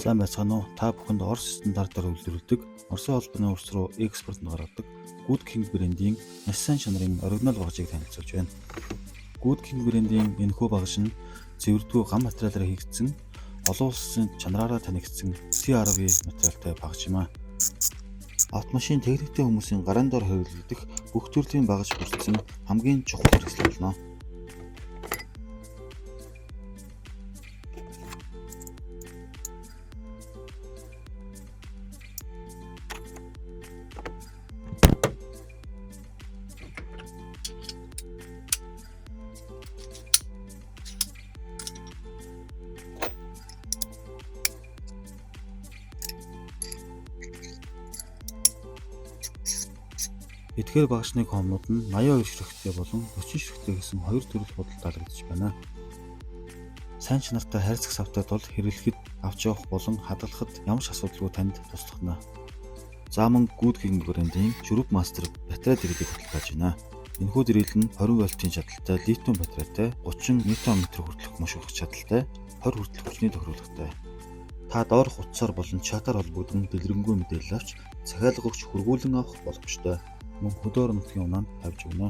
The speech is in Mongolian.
Сайн байцгаана уу? Та бүхэнд Орос стандартаар үйлдвэрлэдэг, Оросын холбооны улс руу экспортод гаргадаг Good King брендийн Nissan чанарын оригинал багажийг танилцуулж байна. Good King брендийн энэхүү багаж нь цэвэрдгүй гам материалаар хийгдсэн, олон улсын чанараараа танигдсан TRV материалтай багаж юм аа. Автомашин техниктэй хүмүүсийн гарын дор хувилагдах бүх төрлийн багаж бүрдсэн хамгийн чухал хэрэгсэл болно. Эдгээр багажны комнууд нь 82 ширхттэй болон 40 ширхттэй гэсэн хоёр төрөл худалдаалагдж байна. Сайн чанартай хайрцаг савтай тул хэрэглэхэд авч явах болон хадгалахад ямар ч асуудалгүй танд туслахна. За мөн Good King брендийн Shuruk Master батарей дэргэлийг худалдааж байна. Энэхүү дэрэл нь 20 вольтын чадалтай литиум батарейтай 30 Нм хүртэлх маш их чадалтай 20 хүртэлх хүчний тохируулгатай. Та доорх утсаар болон чатаар холбогдсон дэлгэрэнгүй мэдээлэл авч захиалга өгч хургуулan авах боломжтой. Мөн хөдөө нутгийн унаанд тавьж өгнө.